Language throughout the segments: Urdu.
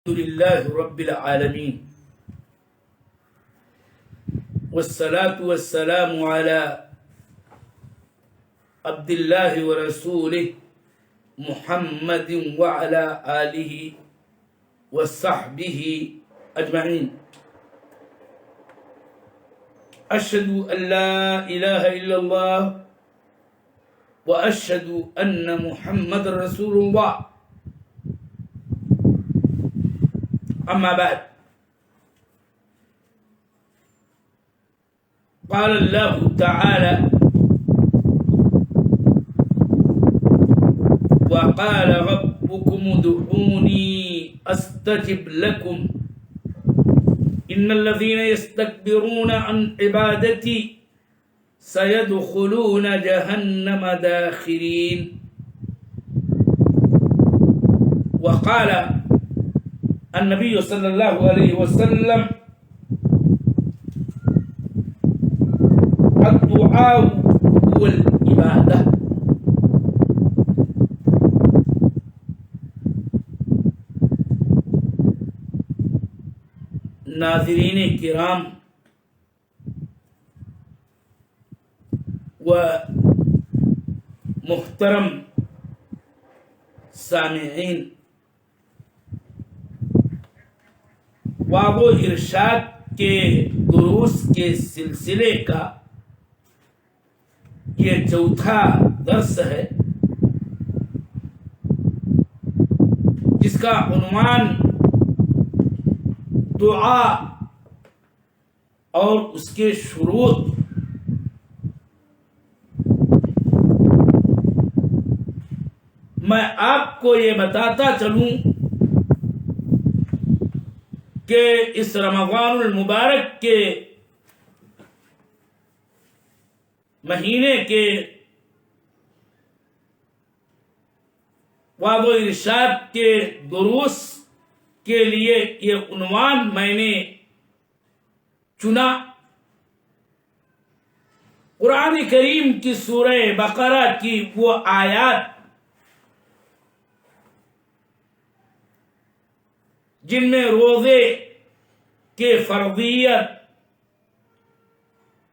لله رب العالمين والصلاة والسلام على عبد الله ورسوله محمد وعلى آله وصحبه أجمعين. أشهد أن لا إله إلا الله وأشهد أن محمد رسول الله. أما بعد، قال الله تعالى: وقال ربكم ادعوني أستجب لكم إن الذين يستكبرون عن عبادتي سيدخلون جهنم داخرين. وقال النبي صلى الله عليه وسلم: الدعاء هو العبادة. ناظرین کرام و محترم سامعین، واو ارشاد کے دروس کے سلسلے کا یہ چوتھا درس ہے، جس کا عنوان دعا اور اس کے شروط۔ میں آپ کو یہ بتاتا چلوں کہ اس رمضان المبارک کے مہینے کے واو ارشاد کے دروس کے لیے یہ عنوان میں نے چنا۔ قرآن کریم کی سورہ بقرہ کی وہ آیات جن میں روزے کے فرضیت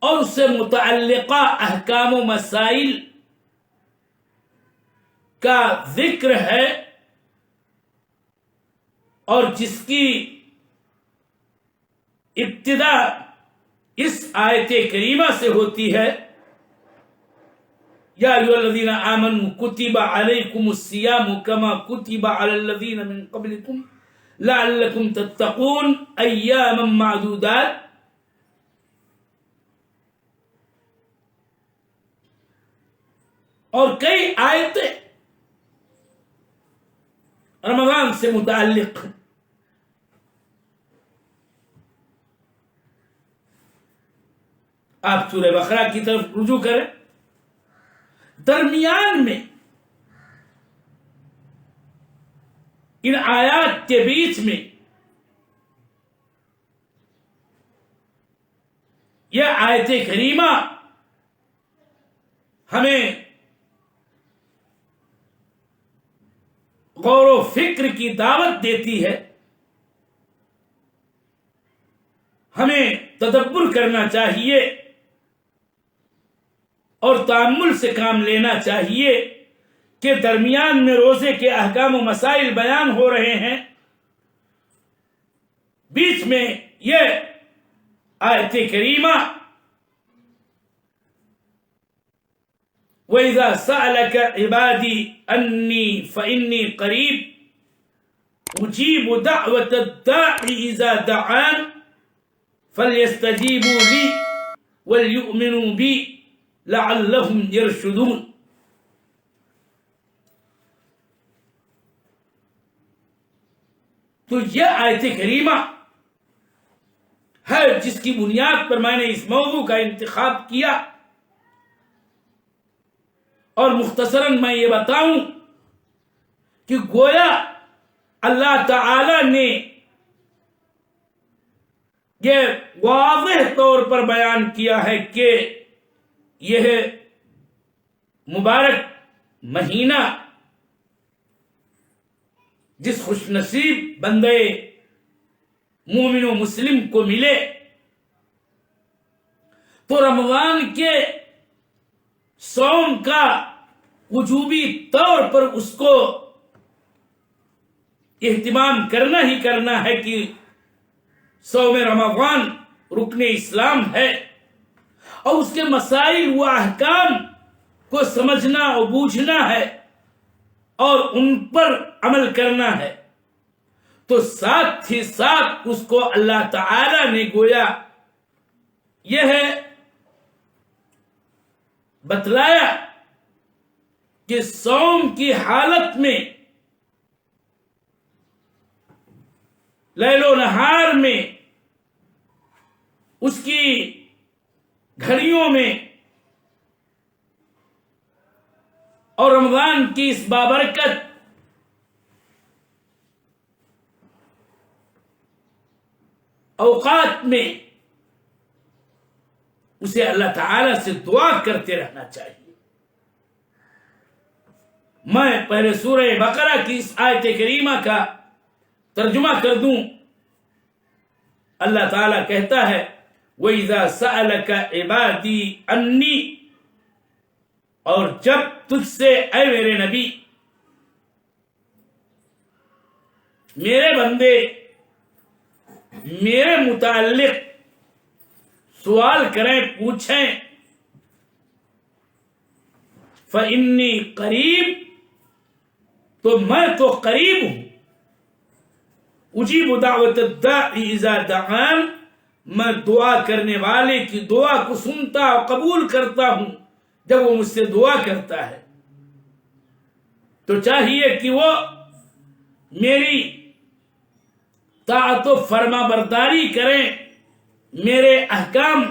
اور اس سے متعلقہ احکام و مسائل کا ذکر ہے، اور جس کی ابتدا اس آیت کریمہ سے ہوتی ہے: یا ایھا الذین آمنوا کتب علیکم الصیام کما کتب علی الذین من قبلکم لعلکم تتقون ایاما معدودات۔ اور کئی آیتیں رمضان سے متعلق۔ آپ سورہ بقرہ کی طرف رجوع کریں، درمیان میں ان آیات کے بیچ میں یہ آیت کریمہ ہمیں غور و فکر کی دعوت دیتی ہے، ہمیں تدبر کرنا چاہیے اور تأمل سے کام لینا چاہیے کہ درمیان میں روزے کے احکام و مسائل بیان ہو رہے ہیں، بیچ میں یہ آیت کریمہ وَإِذَا سَأَلَكَ عِبَادِي أَنِّي فَإِنِّي قَرِيبٌ أُجِيبُ دَعْوَةَ الدَّاعِ إِذَا دَعَانِ فَلْيَسْتَجِيبُوا لِي وَلْيُؤْمِنُوا بِي لَعَلَّهُمْ يَرْشُدُونَ۔ تو یہ آیت کریمہ ہے جس کی بنیاد پر میں نے اس موضوع کا انتخاب کیا، اور مختصراً میں یہ بتاؤں کہ گویا اللہ تعالی نے یہ واضح طور پر بیان کیا ہے کہ یہ مبارک مہینہ جس خوش نصیب بندے مومن و مسلم کو ملے تو رمضان کے صوم کا وجوبی طور پر اس کو اہتمام کرنا ہی کرنا ہے کہ صوم رمضان رکن اسلام ہے، اور اس کے مسائل و احکام کو سمجھنا اور بوجھنا ہے اور ان پر عمل کرنا ہے۔ تو ساتھ ہی ساتھ اس کو اللہ تعالی نے گویا یہ ہے بتلایا کہ صوم کی حالت میں لیل و نہار میں اس کی گھڑیوں میں اور رمضان کی اس بابرکت اوقات میں اسے اللہ تعالی سے دعا کرتے رہنا چاہیے۔ میں پہلے سورہ بقرہ کی اس آیت کریمہ کا ترجمہ کر دوں۔ اللہ تعالیٰ کہتا ہے وَإِذَا سَأَلَكَ عِبَادِي عَنِّي، اور جب تجھ سے اے میرے نبی میرے بندے میرے متعلق سوال کریں، پوچھیں، فَإِنِّي قریب، تو میں تو قریب ہوں، اجیب دعوت الداعی اذا دعان، میں دعا کرنے والے کی دعا کو سنتا اور قبول کرتا ہوں جب وہ مجھ سے دعا کرتا ہے۔ تو چاہیے کہ وہ میری طاعت و فرما برداری کریں، میرے احکام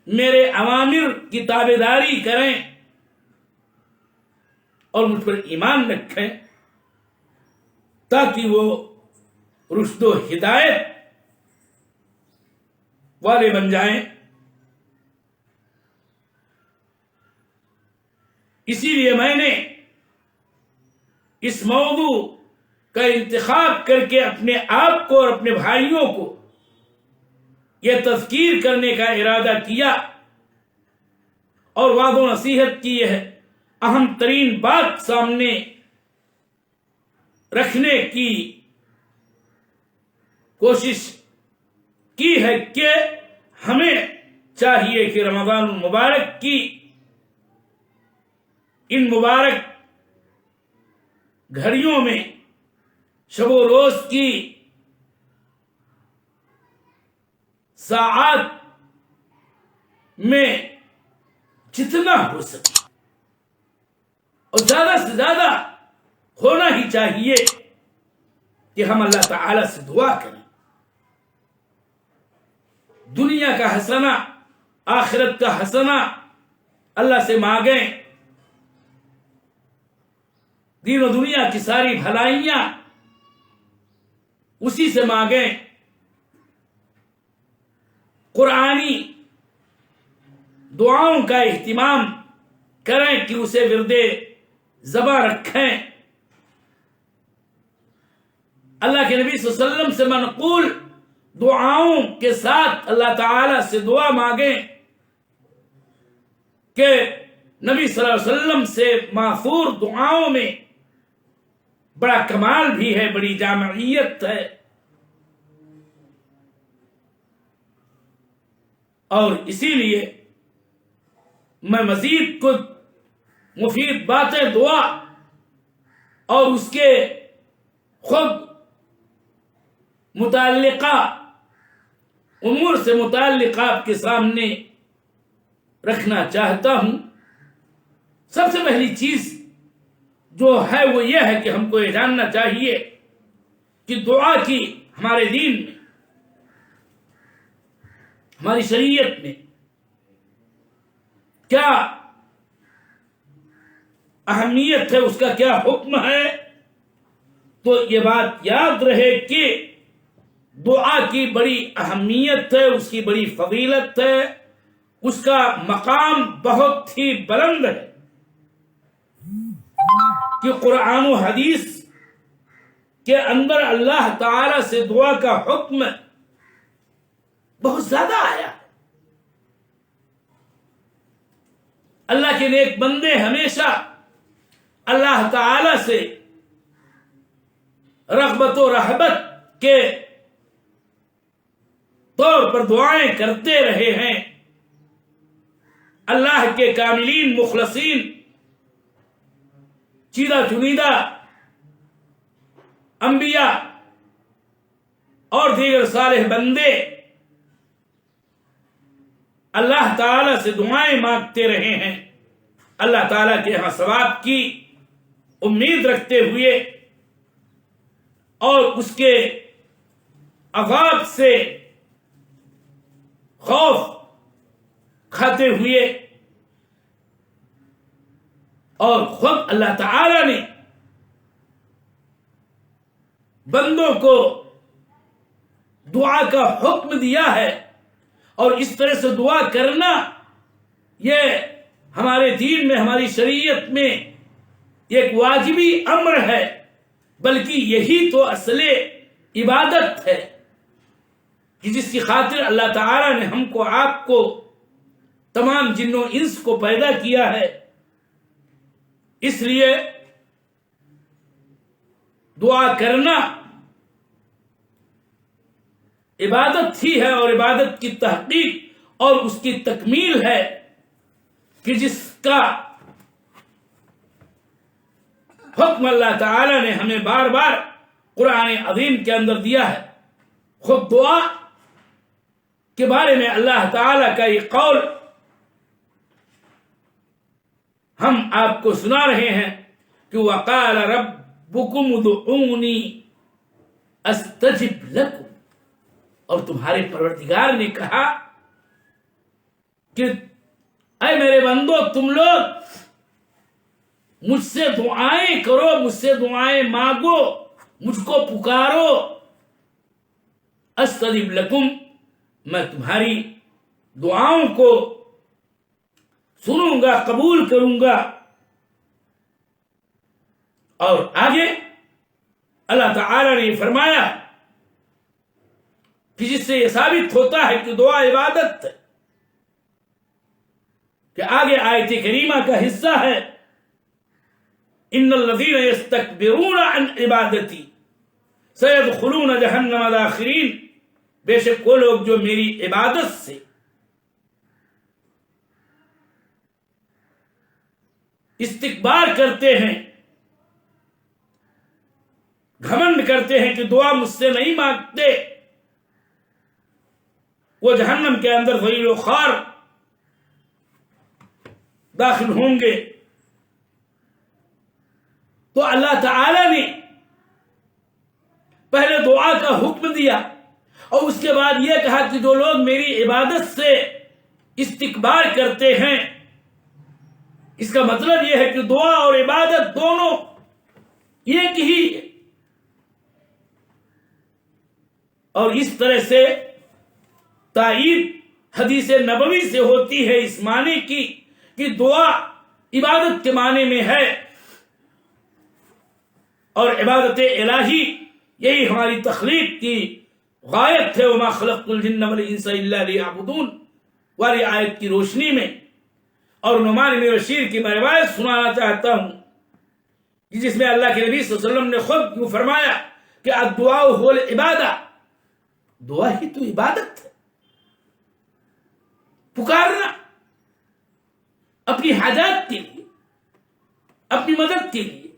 میرے اوامر کی تابعداری کریں اور مجھ پر ایمان رکھیں، تاکہ وہ رشد و ہدایت والے بن جائیں۔ اسی لیے میں نے اس موضوع کا انتخاب کر کے اپنے آپ کو اور اپنے بھائیوں کو یہ تذکیر کرنے کا ارادہ کیا اور وعظ و نصیحت کی ہے اہم ترین بات سامنے رکھنے کی کوشش کی ہے کہ ہمیں چاہیے کہ رمضان المبارک کی ان مبارک گھڑیوں میں شب و روز کی ساعات میں جتنا ہو سکے اور زیادہ سے زیادہ ہونا ہی چاہیے کہ ہم اللہ تعالی سے دعا کریں، دنیا کا حسنہ آخرت کا حسنہ اللہ سے مانگیں، دین و دنیا کی ساری بھلائیاں اسی سے مانگیں، قرآنی دعاؤں کا اہتمام کریں کہ اسے ورد زباں رکھیں، اللہ کے نبی صلی اللہ علیہ وسلم سے منقول دعاؤں کے ساتھ اللہ تعالی سے دعا مانگیں کہ نبی صلی اللہ علیہ وسلم سے ماثور دعاؤں میں بڑا کمال بھی ہے، بڑی جامعیت ہے، اور اسی لیے میں مزید کچھ مفید باتیں دعا اور اس کے خود متعلقہ امور سے متعلق آپ کے سامنے رکھنا چاہتا ہوں۔ سب سے پہلی چیز جو ہے وہ یہ ہے کہ ہم کو یہ جاننا چاہیے کہ دعا کی ہمارے دین میں، ہماری شریعت میں کیا اہمیت ہے، اس کا کیا حکم ہے۔ تو یہ بات یاد رہے کہ دعا کی بڑی اہمیت ہے، اس کی بڑی فضیلت ہے، اس کا مقام بہت ہی بلند ہے کہ قرآن و حدیث کے اندر اللہ تعالی سے دعا کا حکم بہت زیادہ آیا. اللہ کے نیک بندے ہمیشہ اللہ تعالی سے رغبت و رہبت کے طور پر دعائیں کرتے رہے ہیں. اللہ کے کاملین مخلصین چیدہ چنیدہ انبیاء اور دیگر صالح بندے اللہ تعالی سے دعائیں مانگتے رہے ہیں، اللہ تعالی کے یہاں ثواب کی امید رکھتے ہوئے اور اس کے عذاب سے خوف کھاتے ہوئے. اور خود اللہ تعالی نے بندوں کو دعا کا حکم دیا ہے، اور اس طرح سے دعا کرنا یہ ہمارے دین میں، ہماری شریعت میں ایک واجبی امر ہے، بلکہ یہی تو اصل عبادت ہے کہ جس کی خاطر اللہ تعالی نے ہم کو، آپ کو، تمام جن و انس کو پیدا کیا ہے. اس لیے دعا کرنا عبادت ہی ہے، اور عبادت کی تحقیق اور اس کی تکمیل ہے کہ جس کا حکم اللہ تعالی نے ہمیں بار بار قرآن عظیم کے اندر دیا ہے. خود دعا کے بارے میں اللہ تعالی کا یہ قول ہم آپ کو سنا رہے ہیں کہ وَقَالَ رَبُّكُمُ ادْعُونِي أَسْتَجِبْ لَكُمْ، اور تمہارے پروردگار نے کہا کہ اے میرے بندو، تم لوگ مجھ سے دعائیں کرو، مجھ سے دعائیں مانگو، مجھ کو پکارو. استجب لکم، میں تمہاری دعاؤں کو سنوں گا، قبول کروں گا. اور آگے اللہ تعالی نے فرمایا کہ جس سے یہ ثابت ہوتا ہے کہ دعا عبادت ہے، کہ آگے آیت کریمہ کا حصہ ہے ان الذین یستکبرون عن عبادتی سیدخلون جہنم داخرین، بے شک وہ لوگ جو میری عبادت سے استکبار کرتے ہیں، گھمنڈ کرتے ہیں کہ دعا مجھ سے نہیں مانگتے، وہ جہنم کے اندر ذلیل و خوار داخل ہوں گے. تو اللہ تعالی نے پہلے دعا کا حکم دیا، اور اس کے بعد یہ کہا کہ جو لوگ میری عبادت سے استکبار کرتے ہیں، اس کا مطلب یہ ہے کہ دعا اور عبادت دونوں ایک ہی. اور اس طرح سے تائید حدیث نبوی سے ہوتی ہے اس معنی کی کہ دعا عبادت کے معنی میں ہے، اور عبادت الہی یہی ہماری تخلیق کی غایت ہے. وما خلقت الجن والانس الا لیعبدون والی آیت کی روشنی میں. اور نعمان بن بشیر کی میں روایت سنانا چاہتا ہوں جس میں اللہ کے نبی صلی اللہ علیہ وسلم نے خود یوں فرمایا کہ الدعاء هو العبادہ، دعا ہی تو عبادت ہے. پکارنا اپنی حاجات کے لیے، اپنی مدد کے لیے،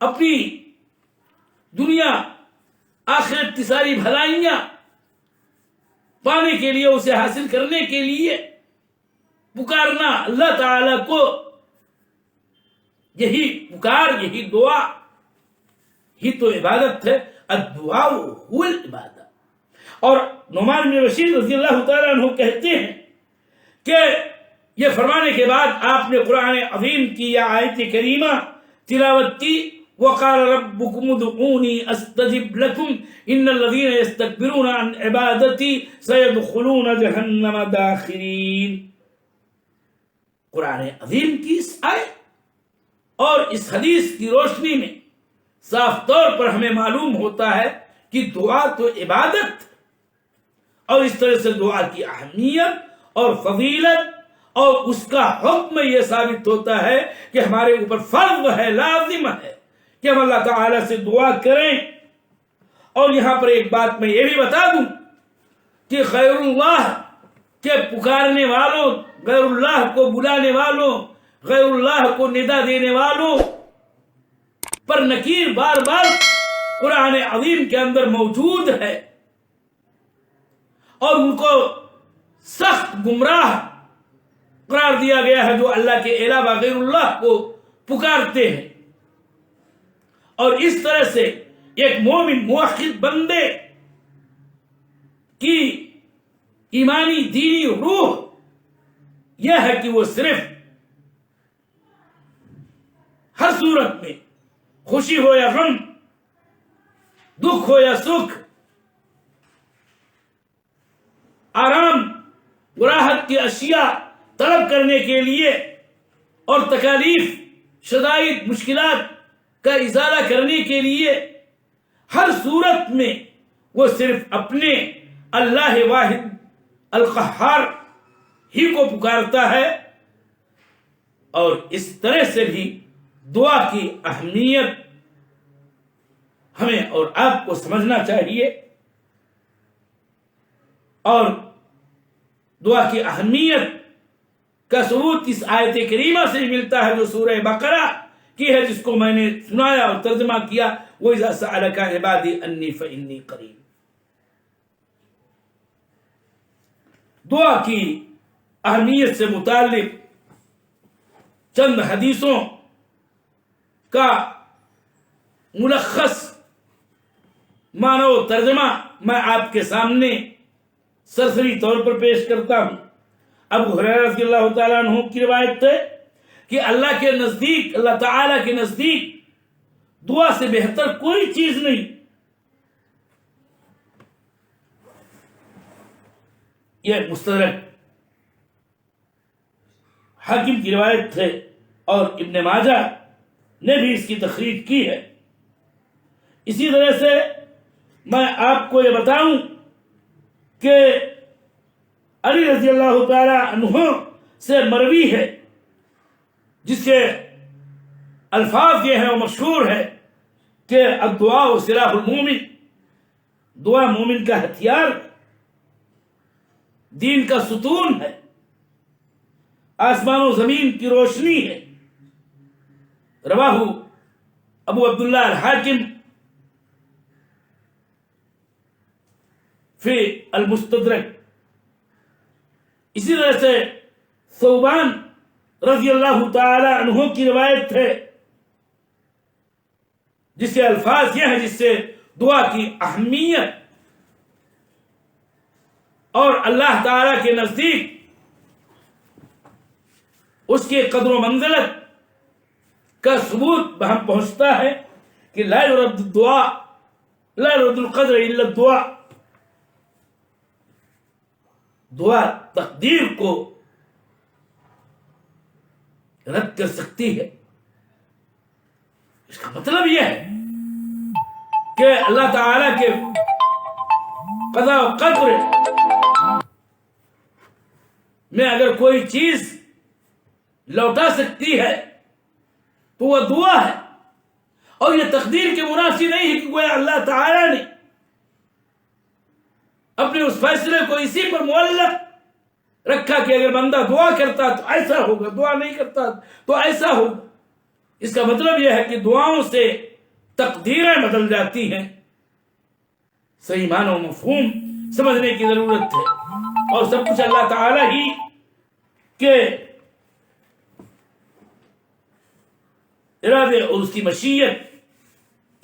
اپنی دنیا آخرت کی ساری بھلائیاں پانے کے لیے، اسے حاصل کرنے کے لیے پکارنا اللہ تعالی کو، یہی پکار، یہی دعا ہی تو عبادت ہے. الدعاء هو العبادہ. اور نعمان بن بشیر رضی اللہ تعالیٰ عنہ کہتے ہیں کہ یہ فرمانے کے بعد آپ نے قرآن عظیم کی یہ آیت کریمہ تلاوت کی، وقال ربکم ادعونی استجب لکم ان الذین یستکبرون عن عبادتی سیدخلون جہنم داخرین. قرآن عظیم کی اس آیت اور اس حدیث کی روشنی میں صاف طور پر ہمیں معلوم ہوتا ہے کہ دعا تو عبادت، اور اس طرح سے دعا کی اہمیت اور فضیلت اور اس کا حکم یہ ثابت ہوتا ہے کہ ہمارے اوپر فرض ہے، لازم ہے کہ ہم اللہ تعالی سے دعا کریں۔ اور یہاں پر ایک بات میں یہ بھی بتا دوں کہ غیر اللہ کے پکارنے والوں، غیر اللہ کو بلانے والوں، غیر اللہ کو ندا دینے والوں پر نکیر بار بار قرآن عظیم کے اندر موجود ہے، اور ان کو سخت گمراہ قرار دیا گیا ہے جو اللہ کے علاوہ غیر اللہ کو پکارتے ہیں۔ اور اس طرح سے ایک مومن موحد بندے کی ایمانی دینی روح یہ ہے کہ وہ صرف ہر صورت میں، خوشی ہو یا غم، دکھ ہو یا سکھ، آرام راحت کی اشیاء طلب کرنے کے لیے اور تکالیف، شدائد، مشکلات کا ازالہ کرنے کے لیے ہر صورت میں وہ صرف اپنے اللہ واحد القہار ہی کو پکارتا ہے۔ اور اس طرح سے بھی دعا کی اہمیت ہمیں اور آپ کو سمجھنا چاہیے، اور دعا کی اہمیت کا ثبوت اس آیت کریمہ سے ملتا ہے جو سورہ بقرہ کی ہے، جس کو میں نے سنایا اور ترجمہ کیا، وَإِذَا سَأَلَكَ عِبَادِي أَنِّي فَإِنِّي قَرِيبٌ۔ دعا کی اہمیت سے متعلق چند حدیثوں کا ملخص معنی و ترجمہ میں آپ کے سامنے سرسری طور پر پیش کرتا ہوں۔ ابو ہریرہ رضی اللہ تعالیٰ عنہ کی روایت ہے کہ اللہ کے نزدیک، اللہ تعالیٰ کے نزدیک دعا سے بہتر کوئی چیز نہیں۔ یہ مستدرک حاکم کی روایت ہے، اور ابن ماجہ نے بھی اس کی تخریج کی ہے۔ اسی طرح سے میں آپ کو یہ بتاؤں کہ علی رضی اللہ تعالی عنہ سے مروی ہے، جس کے الفاظ یہ ہیں اور مشہور ہے کہ الدعاء سلاح المومن، دعا مومن کا ہتھیار ہے، دین کا ستون ہے، آسمان و زمین کی روشنی ہے۔ رواہ ابو عبداللہ الحاکم فی المستدرک۔ اسی طرح سے ثوبان رضی اللہ تعالی عنہ کی روایت ہے، جس کے الفاظ یہ ہیں جس سے دعا کی اہمیت اور اللہ تعالی کے نزدیک اس کے قدر و منزلت کا ثبوت بہم پہنچتا ہے کہ لا يرد الدعاء، لا يرد القدر الا الدعاء۔ دعا تقدیر کو رد کر سکتی ہے۔ اس کا مطلب یہ ہے کہ اللہ تعالی کے قضاء و قدر میں اگر کوئی چیز لوٹا سکتی ہے تو وہ دعا ہے، اور یہ تقدیر کے منافی نہیں ہے کہ گویا اللہ تعالی نے اپنے اس فیصلے کو اسی پر معلق رکھا کہ اگر بندہ دعا کرتا تو ایسا ہوگا، دعا نہیں کرتا تو ایسا ہوگا۔ اس کا مطلب یہ ہے کہ دعاؤں سے تقدیریں بدل جاتی ہیں۔ صحیح معنی و مفہوم سمجھنے کی ضرورت ہے، اور سب کچھ اللہ تعالی ہی کے ارادے اور اس کی مشیت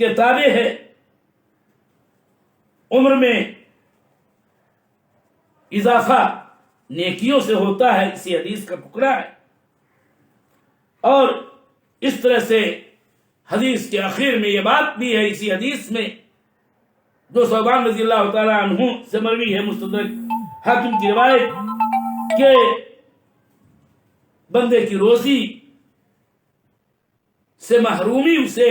کے تابع ہے۔ عمر میں اضافہ نیکیوں سے ہوتا ہے، اسی حدیث کا ٹکڑا ہے۔ اور اس طرح سے حدیث کے آخر میں یہ بات بھی ہے، اسی حدیث میں جو ثوبان رضی اللہ تعالی عنہ سے مروی ہے، مستدرک حاکم کی روایت، کہ بندے کی روزی سے محرومی اسے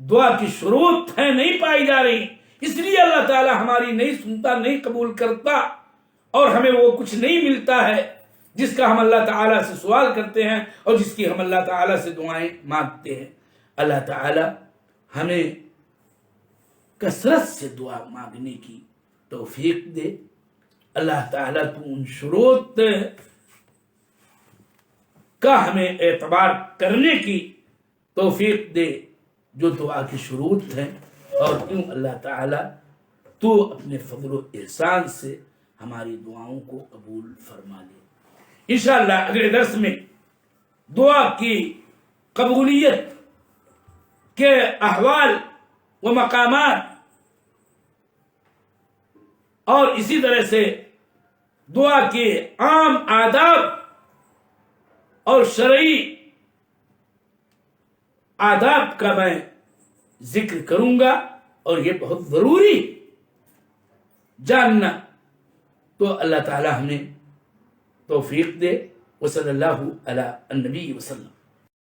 دعا کی شروط ہیں نہیں پائی جا رہی، اس لیے اللہ تعالیٰ ہماری نہیں سنتا، نہیں قبول کرتا، اور ہمیں وہ کچھ نہیں ملتا ہے جس کا ہم اللہ تعالیٰ سے سوال کرتے ہیں اور جس کی ہم اللہ تعالیٰ سے دعائیں مانگتے ہیں۔ اللہ تعالیٰ ہمیں کثرت سے دعا مانگنے کی توفیق دے۔ اللہ تعالیٰ تو ان شروط کا ہمیں اعتبار کرنے کی توفیق دے جو دعا کی شروط ہیں، اور کیوں اللہ تعالیٰ تو اپنے فضل و احسان سے ہماری دعاؤں کو قبول فرما لے۔ انشاءاللہ اگلے درس میں دعا کی قبولیت کے احوال و مقامات اور اسی طرح سے دعا کے عام آداب اور شرعی آداب کا میں ذکر کروں گا، اور یہ بہت ضروری جاننا، تو اللہ تعالی ہمیں توفیق دے۔ وصلی اللہ علی النبی وسلم۔